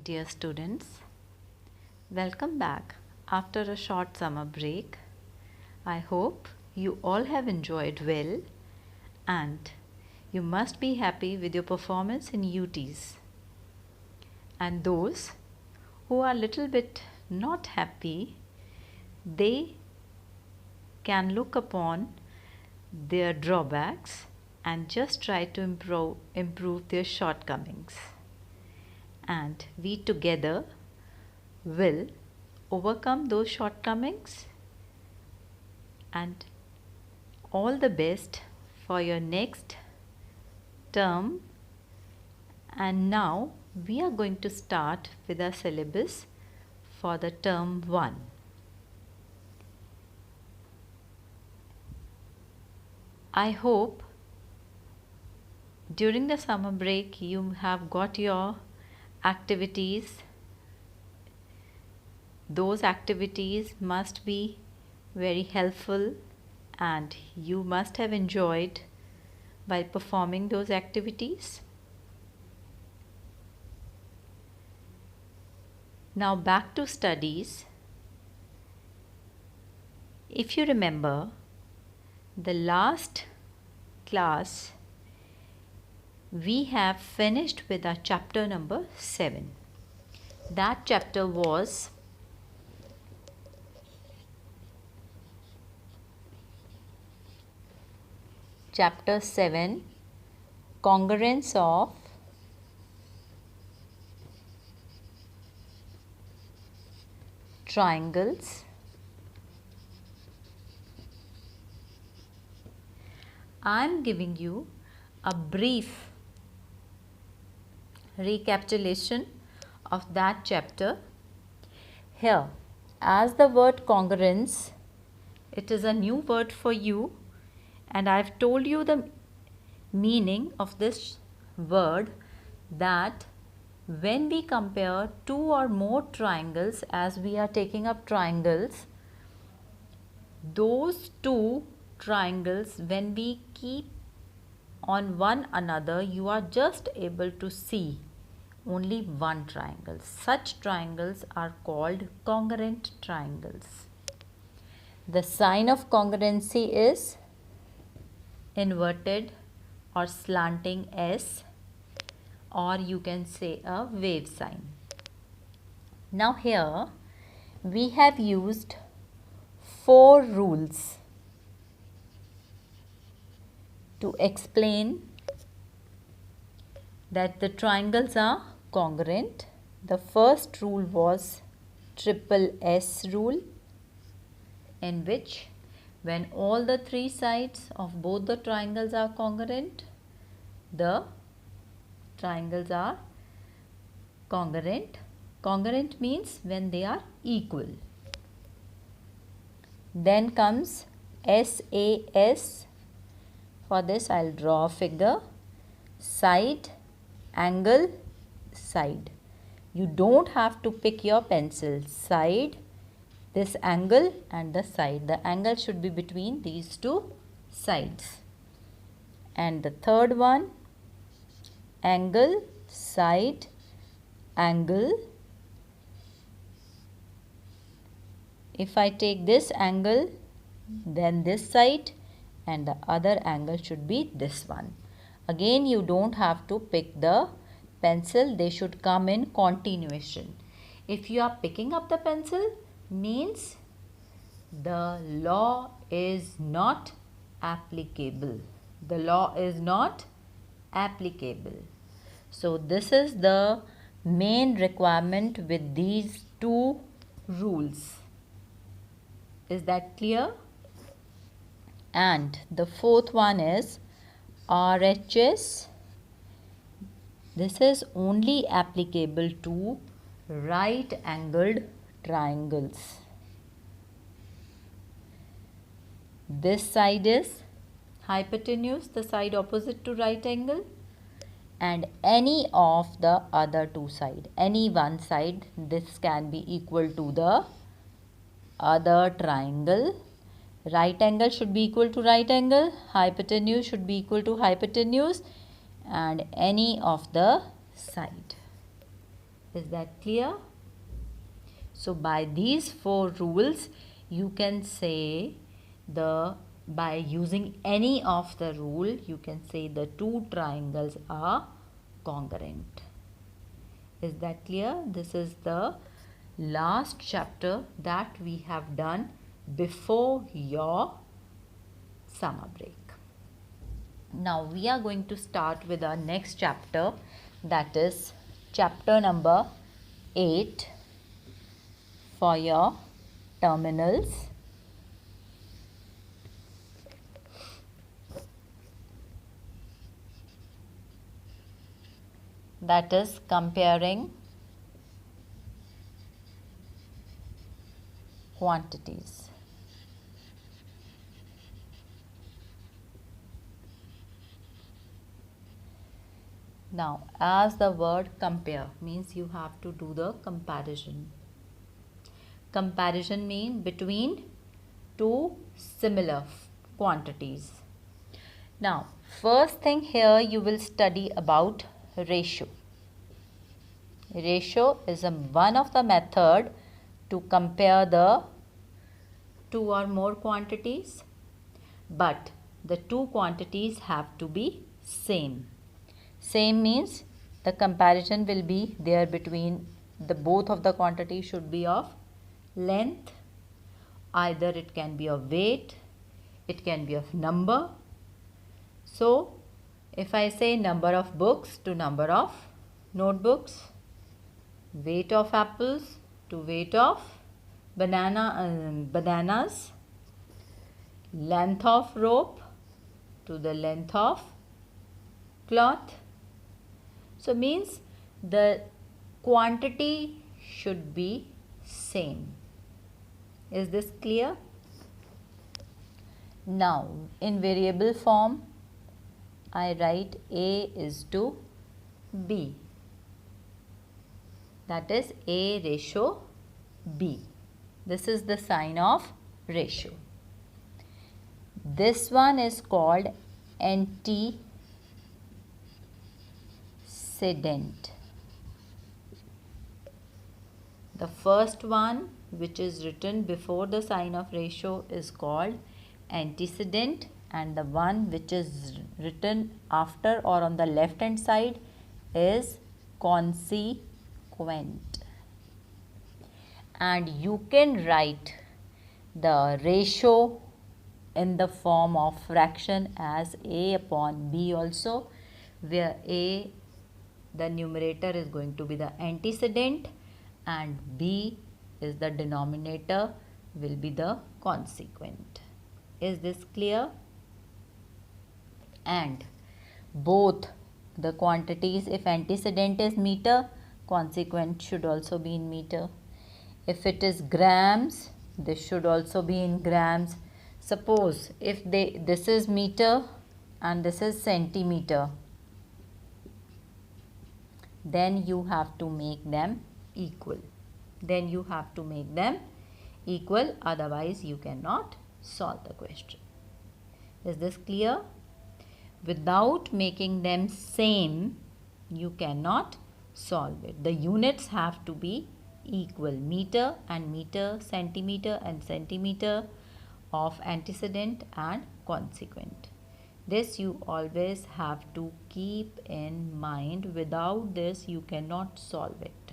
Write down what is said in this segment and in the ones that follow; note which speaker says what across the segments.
Speaker 1: dear students. Welcome back after a short summer break. I hope you all have enjoyed well and you must be happy with your performance in UTs. And those who are little bit not happy, they can look upon their drawbacks and just try to improve their shortcomings. And we together will overcome those shortcomings. And all the best for your next term. And now we are going to start with our syllabus for the term 1. I hope during the summer break you have got your activities. Those activities must be very helpful and you must have enjoyed while performing those activities. Now back to studies. If you remember, the last class we have finished with our chapter number 7. That chapter was chapter 7, Congruence of Triangles. I am giving you a brief recapitulation of that chapter. Here, as the word congruence, it is a new word for you, and I have told you the meaning of this word, that when we compare two or more triangles, as we are taking up triangles, those two triangles, when we keep on one another, you are just able to see only one triangle. Such triangles are called congruent triangles. The sign of congruency is inverted or slanting S, or you can say a wave sign. Now here we have used 4 rules to explain that the triangles are congruent. The first rule was triple S rule, in which when all the 3 sides of both the triangles are congruent, the triangles are congruent. Congruent means when they are equal. Then comes SAS. For this I will draw a figure. Side, angle, side. You don't have to pick your pencil. Side, this angle and the side. The angle should be between these 2 sides. And the third one, angle, side, angle. If I take this angle, then this side, and the other angle should be this one. Again, you don't have to pick the pencil. They should come in continuation. If you are picking up the pencil, means the law is not applicable. The law is not applicable. So this is the main requirement with these 2 rules. Is that clear? And the fourth one is RHS. This is only applicable to right angled triangles. This side is hypotenuse, the side opposite to right angle, and any of the other 2 sides, any one side, this can be equal to the other triangle. Right angle should be equal to right angle, hypotenuse should be equal to hypotenuse, and any of the side. Is that clear? So by these 4 rules, you can say by using any of the rule, you can say the 2 triangles are congruent. Is that clear? This is the last chapter that we have done before your summer break. Now we are going to start with our next chapter, that is chapter number 8 for your terminals. That is comparing quantities. Now, as the word compare means you have to do the comparison. Comparison means between 2 similar quantities. Now, first thing here you will study about ratio. Ratio is one of the method to compare the 2 or more quantities, but the 2 quantities have to be same. Same means the comparison will be there between the both of the quantities should be of length. Either it can be of weight, it can be of number. So, if I say number of books to number of notebooks, weight of apples to weight of bananas, length of rope to the length of cloth. So means the quantity should be same. Is this clear? Now in variable form I write A is to B. That is A ratio B. This is the sign of ratio. This one is called antecedent. The first one which is written before the sign of ratio is called antecedent, and the one which is written after or on the left hand side is consequent. And you can write the ratio in the form of fraction as A upon B also, where A, the numerator, is going to be the antecedent and B is the denominator, will be the consequent. Is this clear? And both the quantities, if antecedent is meter, consequent should also be in meter. If it is grams, this should also be in grams. Suppose if this is meter and this is centimeter, then you have to make them equal. Otherwise you cannot solve the question. Is this clear? Without making them same, you cannot solve it. The units have to be equal. Meter and meter, centimeter and centimeter of antecedent and consequent. This you always have to keep in mind. Without this you cannot solve it.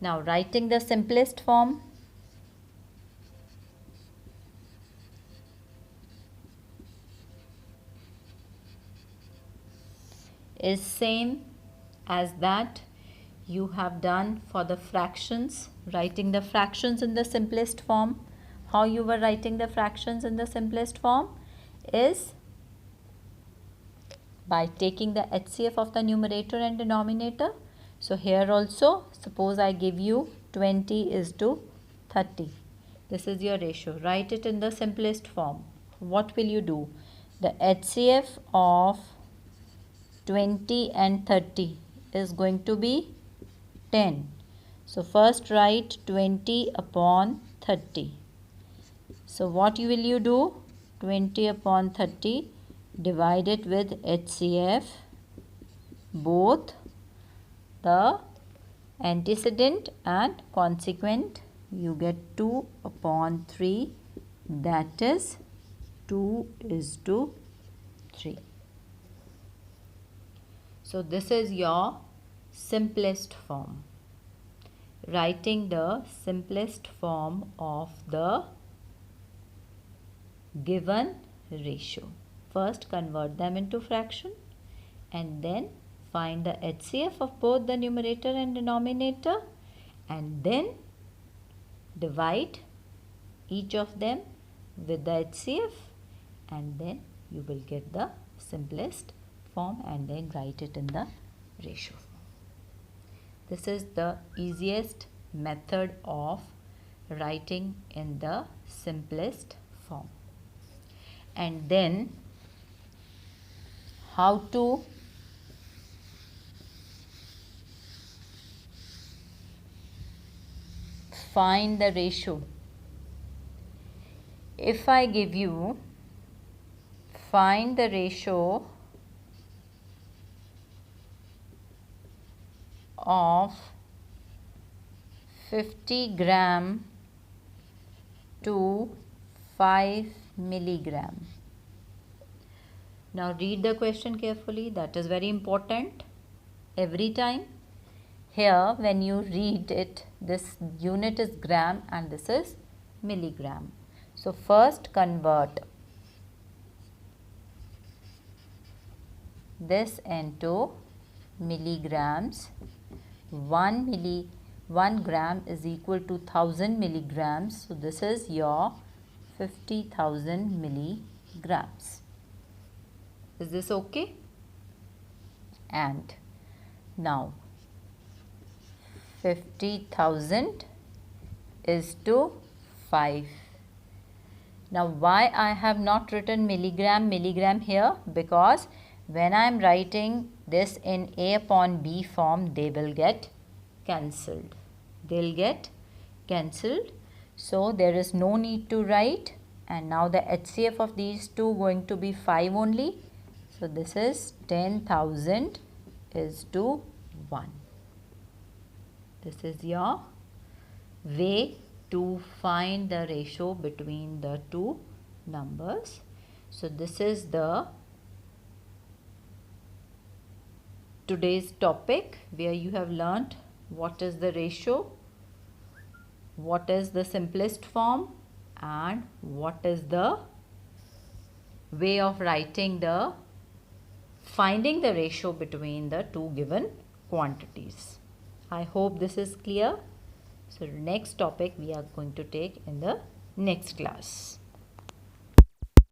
Speaker 1: Now writing the simplest form. Is same as that you have done for the fractions, writing the fractions in the simplest form. How you were writing the fractions in the simplest form is by taking the HCF of the numerator and denominator. So here also, suppose I give you 20 is to 30. This is your ratio. Write it in the simplest form. What will you do? The HCF of 20 and 30 is going to be 10. So first write 20 upon 30. So what will you do? 20 upon 30, divide it with HCF, both the Antecedent and consequent, you get 2 upon 3, that is 2:3. So this is your simplest form. Writing the simplest form of the given ratio. First convert them into fraction and then find the HCF of both the numerator and denominator and then divide each of them with the HCF and then you will get the simplest form and then write it in the ratio form. This is the easiest method of writing in the simplest form. And then how to find the ratio. If I give you find the ratio of 50 gram to 5 milligram. Now read the question carefully, that is very important every time. Here when you read it, this unit is gram and this is milligram. So first convert this into milligrams. 1 gram is equal to 1000 milligrams. So this is your 50,000 milligrams. Is this okay? And now 50,000 is to 5. Now why I have not written milligram here? Because when I am writing this in A upon B form, they will get cancelled. They'll get cancelled. So there is no need to write. And now the HCF of these two going to be 5 only. So this is 10,000 is to 1. This is your way to find the ratio between the two numbers. So this is the today's topic where you have learnt what is the ratio, what is the simplest form and what is the way of writing the finding the ratio between the two given quantities. I hope this is clear. So next topic we are going to take in the next class.